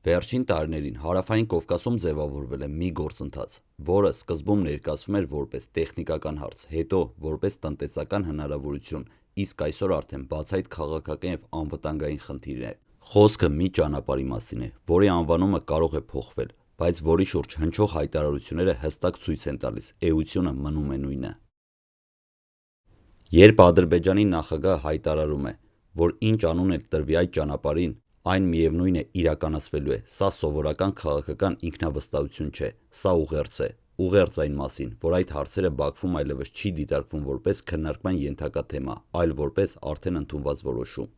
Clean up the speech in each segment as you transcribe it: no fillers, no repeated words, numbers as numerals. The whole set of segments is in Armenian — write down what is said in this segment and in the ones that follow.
Վերջին տարիներին Հարավային Կովկասում ձևավորվել է մի գործընթաց, որը սկզբում ներկայացվում էր որպես տեխնիկական հարց, հետո որպես տնտեսական հնարավորություն, իսկ այսօր արդեն բացահայտ քաղաքական և անվտանգային խնդիր է։ Խոսքը մի ճանապարհի մասին է, որի անվանումը կարող է փոխվել, բայց որի շուրջ հնչող հայտարարությունները հստակ ցույց են տալիս՝ էությունը մնում է նույնը։ Երբ Ադրբեջանի նախագահը հայտարարում է, որ ինչ անուն էլ տրվի այդ ճանապարհին, այն միևնույն է իրականացվելու է, սա սովորական քաղաքական ինքնավստահություն չէ, սա ուղերձ է։ Ուղերձ այն մասին, որ այդ հարցերը Բաքվում այլևս չի դիտարկվում որպես քննարկման ենթակա թեմա, այլ որպես արդեն ընդունված որոշում։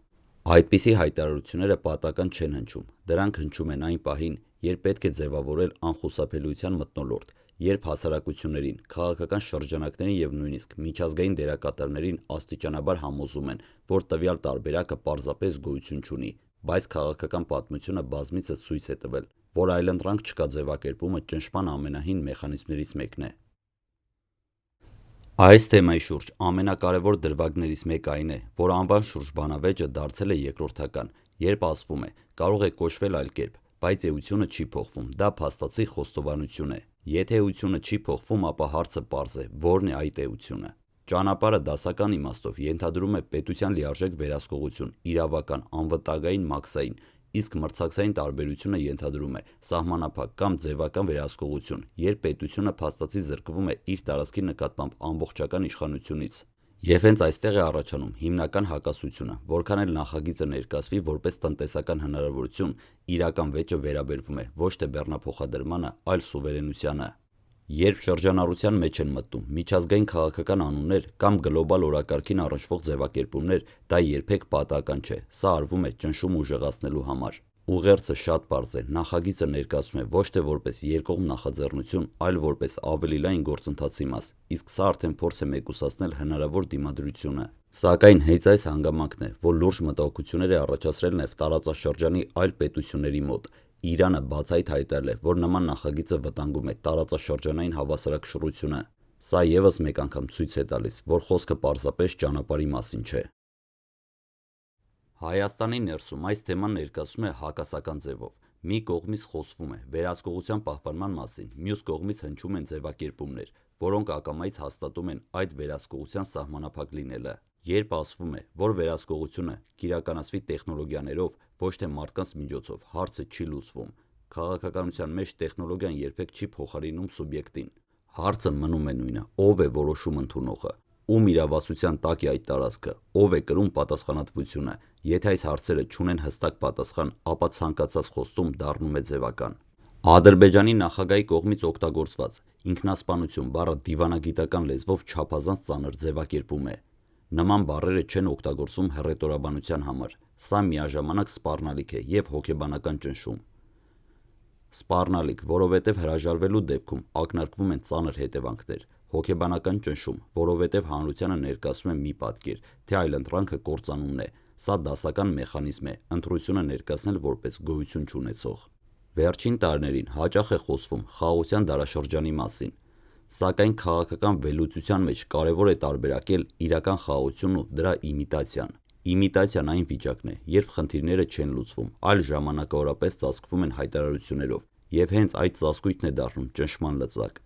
Այդպիսի հայտարարությունները պատահական չեն հնչում, դրանք հնչում են այն պահին, երբ պետք է ձևավորել անխուսափելիության մթնոլորտ, երբ հասարակություններին, քաղաքական շրջանակներին և նույնիսկ միջազգային դերակատարներին աստիճանաբար համոզում են, որ տվյալ տարբերակը պարզապես գոյություն չունի, բայց քաղաքական պատմությունը բազմիցս ցույց է տվել, որ այլընտրանք չկա ձևակերպումը ճնշման ամենահին մեխանիզմներից մեկն է։ Այս թեմայի շուրջ ամենակարևոր դրվագներից մեկը այն է, որ անվան շուրջ բանավեճը դարձել է երկրորդական, երբ ասվում է՝ կարող է կոչվել այլ կերպ, բայց էությունը չի փոխվում, դա փաստացի խոստովանություն է։ Եթե էությունը չի փոխվում, ապա հարցը պարզ է՝ ո՞րն է այդ էությունը։ Ճանապարհը դասական իմաստով ենթադրում է պետության լիարժեք վերահսկողություն, իրավական, անվտանգային, մաքսային, իսկ մրցակցային տարբերությունը ենթադրում է սահմանափակ կամ ձևական վերահսկողություն, երբ պետությունը փաստացի զրկվում է իր տարածքի նկատմամբ ամբողջական իշխանությունից։ Եվ հենց այստեղ է առաջանում հիմնական հակասությունը, որքան էլ նախագիծը ներկայացվի որպես տնտեսական հնարավորություն, իրական վեճը վերաբերվում է ոչ թե բեռնափոխադրմանը, այլ սուվերենությանը։ Երբ շրջանառության մեջ են մտնում միջազգային քաղաքական անուններ կամ գլոբալ օրակարգին առնչվող ձևակերպումներ, դա երբեք պատահական չէ, սա արվում է ճնշում ուժեղացնելու համար։ Ուղերձը շատ պարզ է, նախագիծը ներկայացվում է ոչ թե որպես երկկողմ նախաձեռնություն, այլ որպես ավելի լայն գործընթացի մաս, իսկ սա արդեն փորձ է մեկուսացնել հնարավոր դիմադրությունը։ Սակայն հենց այս հանգամանքն է, որ լուրջ մտահոգություններ է առաջացրել նաև տարածաշրջանի այլ պետությունների մոտ։ Իրանը բացահայտ հայտարարել է, որ նման նախագիծը վտանգում է տարածաշրջանային հավասարակշռությունը։ Սա ևս մեկ անգամ ցույց է տալիս, որ խոսքը պարզապես ճանապարհի մասին չէ։ Հայաստանի ներսում այս թեման ներկայացվում է հակասական ձևով։ Մի կողմից խոսվում է վերահսկողության պահպանման մասին, մյուս կողմից հնչում են ձևակերպումներ, որոնք ակամայից հաստատում են այդ վերահսկողության սահմանափակ լինելը։ Երբ ասվում է, որ վերահսկողությունը կիրականացվի տեխնոլոգիաներով, ոչ թե մարդկանց միջոցով, հարցը չի լուծվում։ Քաղաքականության մեջ տեխնոլոգիան երբեք չի փոխարինում սուբյեկտին։ Հարցը մնում է նույնը՝ ով է որոշում ընդունողը, ում իրավասության տակ է այդ տարածքը, ով է կրում պատասխանատվությունը։ Եթե այս հարցերը չունեն հստակ պատասխան, ապա ցանկացած խոստում դառնում է ձևական։ Ադրբեջանի նախագահի կողմից օգտագործված ինքնասպանություն բառը դիվանագիտական լեզվով չափազանց ծանր ձևակերպում է։ Նման բառերը չեն օգտագործվում հռետորաբանության համար։ Սա միաժամանակ սպառնալիք է և հոգեբանական ճնշում։ Սպառնալիք, որովհետև հրաժարվելու դեպքում ակնարկվում են ծանր հետևանքներ, հոգեբանական ճնշում, որովհետև հանրությանը ներկայացվում է մի պատկեր, թե այլընտրանքը կործանումն է։ Սա դասական մեխանիզմ է՝ ընտրությունը ներկայացնել որպես գոյություն չունեցող։ Վերջին տարիներին հաճախ է խոսվում խաղաղության դարաշրջանի մասին, սակայն քաղաքական վերլուծության մեջ կարևոր է տարբերակել իրական խաղաղությունն ու դրա իմիտացիան։ Իմիտացիան այն վիճակն է, երբ խնդիրները չեն լուծվում, այլ ժամանակավորապես ծածկվում են հայտարարություններով, և հենց այդ ծածկույթն է դառնում ճնշման լծակ։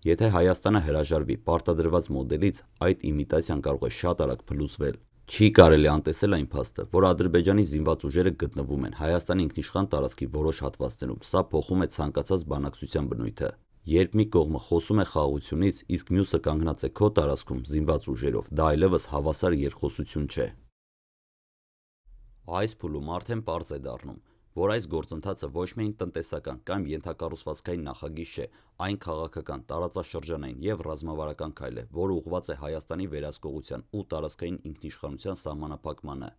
Եթե Հայաստանը հրաժարվի պարտադրված մոդելից, այդ իմիտացիան կարող է շատ արագ փլուզվել։ Չի կարելի անտեսել այն փաստը, որ Ադրբեջանի զինված ուժերը գտնվում են Հայաստանի ինքնիշխան տարածքի որոշ հատվածներում, սա փոխում է ցանկացած բանակցության բնույթը։ Երբ մի կողմը խոսում է խաղաղությունից, իսկ մյուսը կանգնած է քո տարածքում զինված ուժերով, դա այլևս հավասար երկխոսություն չէ։ Այս փուլում արդեն պարզ է դառնում, որ այս գործընթացը ոչ միայն տնտեսական կամ ենթակառուցվածքային նախագիծ չէ, այն քաղաքական, տարածաշրջանային և ռազմավարական քայլ է, որը ուղղված է Հայաստանի վերահսկողության ու տարածքային ինքնիշխանության սահմանափակմանը։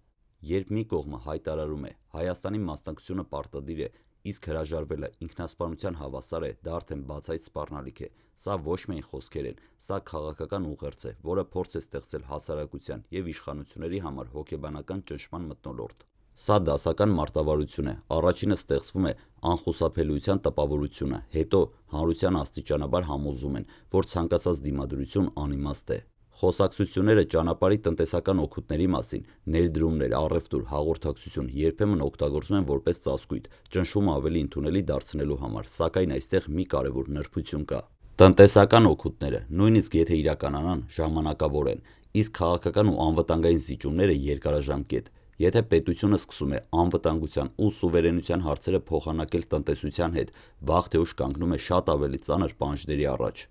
Երբ մի կողմը հայտարարում է Հայաստանի մասնակցությունը պարտադիր է, իսկ հրաժարվելը ինքնասպանության հավասար է, դա արդեն բացահայտ սպառնալիք է։ Սա ոչ միայն խոսքեր են, սա քաղաքական ուղերձ է, որը փորձ է ստեղծել հասարակության և իշխանությունների համար հոգեբանական ճնշման մթնոլորտ։ Սա դասական մարտավարություն է, առաջինը ստեղծվում է անխուսափելիության տպավորությունը, հետո հանրությանը աստիճանաբար համոզում են, որ ցանկացած դիմադրություն անիմաստ է։ Խոսակցությունները ճանապարհի տնտեսական օգուտների մասին, ներդրումներ, առևտուր, հաղորդակցություն երբեմն օգտագործվում են որպես ծածկույթ, ճնշումը ավելի ընդունելի դարձնելու համար, սակայն այստեղ մի կարևոր նրբություն կա։ Տնտեսական օգուտները, նույնիսկ եթե իրականանան, ժամանակավոր են, իսկ քաղաքական ու անվտանգային զիջումները երկարաժամկետ։ Եթե պետությունը սկսում է անվտանգության ու սուվերենության հարցերը փոխանակել տնտեսության հետ, վաղ թե ուշ կանգնում է շատ ավելի ծանր պահանջների առաջ։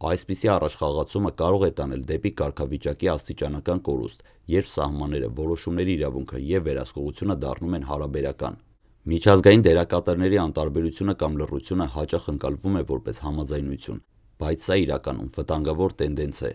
Այսպիսի առաջխաղացումը կարող է տանել դեպի կարգավիճակի աստիճանական կորուստ, երբ սահմանները, որոշումների իրավունքը եւ վերահսկողությունը դառնում են հարաբերական։ Միջազգային դերակատարների անտարբերությունը կամ լռությունը հաճախ ընկալվում է որպես համաձայնություն, բայց սա իրականում վտանգավոր տենդենց է։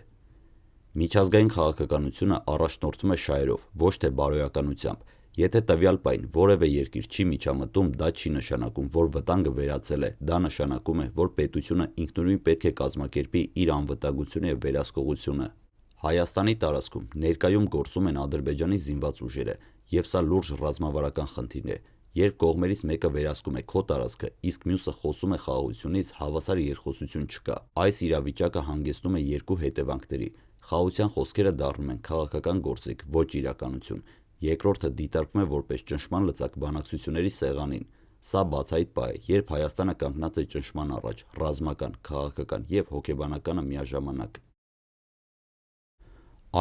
Միջազգային քաղաքականությունը առաջնորդվում է շահերով, ոչ թե բարոյականությամբ։ Եթե տվյալ պահին որևէ երկիր չի միջամտում, դա չի նշանակում, որ վտանգը վերացել է, դա նշանակում է, որ պետությունը ինքնուրույն պետք է կազմակերպի իր անվտանգությունը եւ վերահսկողությունը։ Հայաստանի տարածքում ներկայում գործում են Ադրբեջանի զինված ուժերը, եւ սա լուրջ ռազմավարական խնդիր է։ Երբ կողմերից մեկը վերահսկում է քո տարածքը, իսկ մյուսը խոսում է խաղաղությունից, հավասար երկխոսություն չկա։ Այս իրավիճակը հանգեցնում է երկու հետևանքների։ Խաղաղության խոսքերը դառնում են քաղաքական գործիք, ոչ իրականություն։ Երկրորդը դիտարկվում է որպես ճնշման լծակ բանակցությունների սեղանին։ Սա բացահայտ պահ է, երբ Հայաստանը կանգնած է ճնշման առաջ, ռազմական, քաղաքական եւ հոգեբանականը միաժամանակ։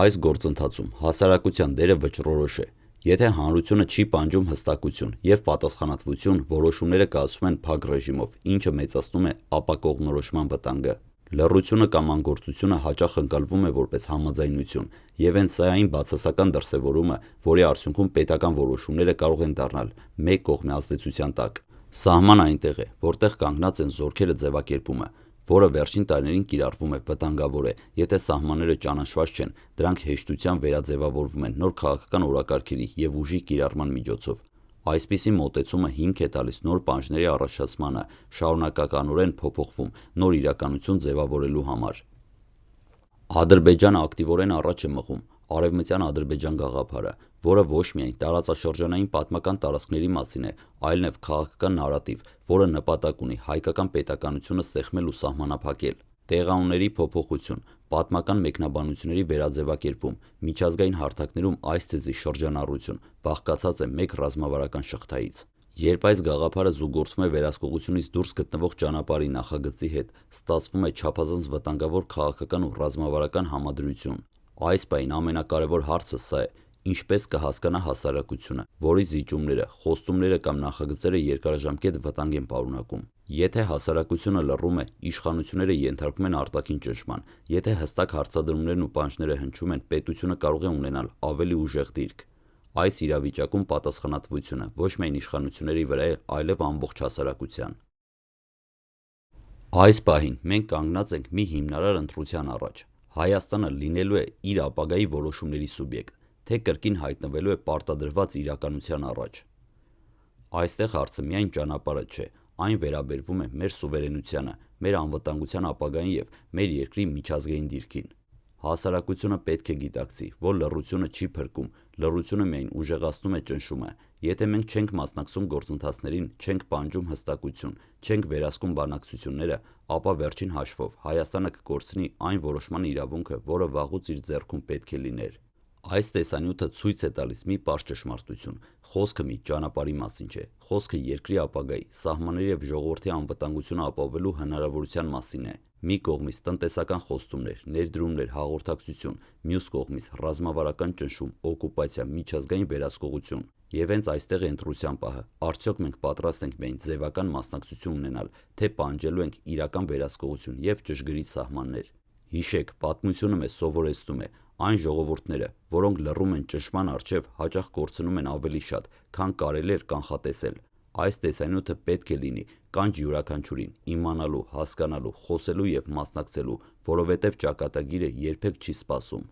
Այս գործընթացում հասարակության դերը վճռորոշ է։ Եթե հանրությունը չի պահանջում հստակություն եւ պատասխանատվություն, որոշումները կայացվում են փակ ռեժիմով, ինչը մեծացնում է ապակողմնորոշման վտանգը։ Լռությունը կամ անգործությունը հաճախ ընկալվում է որպես համաձայնություն, եւ հենց սա այն բացասական դրսևորումը, որի արդյունքում պետական որոշումները կարող են դառնալ մեկ կողմի ազդեցության տակ։ Սահմանը այնտեղ է, որտեղ կանգնած են զորքերը ձևակերպումը, որը վերջին տարիներին կիրառվում է, վտանգավոր է։ Եթե սահմանները ճանաչված չեն, դրանք հեշտությամբ վերաձևավորվում են նոր քաղաքական օրակարգերի եւ ուժի կիրառման միջոցով։ Այսպիսի մոտեցումը հիմք է տալիս նոր պահանջների առաջացմանը, շարունակականորեն փոփոխվում նոր իրականություն ձևավորելու համար։ Ադրբեջանը ակտիվորեն առաջ է մղում Արևմտյան Ադրբեջան գաղափարը, որը ոչ միայն տարածաշրջանային պատմական տարածքների մասին է, այլև քաղաքական նարատիվ, որը նպատակ ունի հայկական պետականությունը սեղմել ու սահմանափակել։ Տեղանունների փոփոխություն, պատմական մեկնաբանությունների վերաձևակերպում, միջազգային հարթակներում այս թեզի շրջանառություն բաղկացած է մեկ ռազմավարական շղթայից։ Երբ այս գաղափարը զուգորդվում է վերահսկողությունից դուրս գտնվող ճանապարհի նախագծի հետ, ստացվում է չափազանց վտանգավոր քաղաքական ու ռազմավարական համադրություն։ Այս պահին ամենակարևոր հարցը սա է. ինչպես կհասկանա հասարակությունը, որի զիջումները, խոստումները կամ նախագծերը երկարաժամկետ վտանգ են պարունակում։ Եթե հասարակությունը լռում է, իշխանությունները ենթարկվում են արտաքին ճնշման։ Եթե հստակ հարցադրումներն ու պահանջները հնչում են, պետությունը կարող է ունենալ ավելի ուժեղ դիրք։ Այս իրավիճակում պատասխանատվությունը ոչ միայն իշխանությունների վրա է, այլև ամբողջ հասարակության։ Այս պահին մենք կանգնած ենք մի հիմնարար ընտրության առաջ։ Հայաստանը լինելու է իր ապագայի որոշումների սուբյեկտ, թե կրկին հայտնվելու է պարտադրված իրականության առաջ։ Այստեղ հարցը միայն ճանապարհը չէ, այն վերաբերվում է մեր սուվերենությանը, մեր անվտանգության ապագային եւ մեր երկրի միջազգային դիրքին։ Հասարակությունը պետք է գիտակցի, որ լռությունը չի փրկում, լռությունը միայն ուժեղացնում է ճնշումը։ Եթե մենք չենք մասնակցում գործընթացներին, չենք պահանջում հստակություն, չենք վերահսկում բանակցությունները, ապա վերջին հաշվով Հայաստանը կկորցնի այն որոշման իրավունքը, որը վաղուց իր ձեռքում պետք է լիներ։ Այս տեսանյութը ցույց է տալիս մի պարզ ճշմարտություն։ Խոսքը մի ճանապարհի մասին չէ, խոսքը երկրի ապագայի, սահմանների եւ ժողովրդի անվտանգությունը ապահովելու հնարավորության մասին է։ Մի կողմից տնտեսական խոստումներ, ներդրումներ, հաղորդակցություն, մյուս կողմից ռազմավարական ճնշում, օկուպացիա, միջազգային վերահսկողություն։ Եվ հենց այստեղ է ընտրության պահը։ Արդյոք մենք պատրաստ ենք միայն ձևական մասնակցություն ունենալ, թե պահանջելու ենք իրական վերահսկողություն եւ ճշգրիտ սահմաններ։ Հիշեք, պատմությունը մեզ սովորեցնում է, այն ժողովուրդները, որոնք լռում են ճնշման առջև, հաճախ կորցնում են ավելի շատ, քան կարելի էր կանխատեսել։ Այս տեսանյութը պետք է լինի կանչ յուրաքանչյուրին իմանալու, հասկանալու, խոսելու եւ մասնակցելու, որովհետեւ ճակատագիրը երբեք չի սպասում։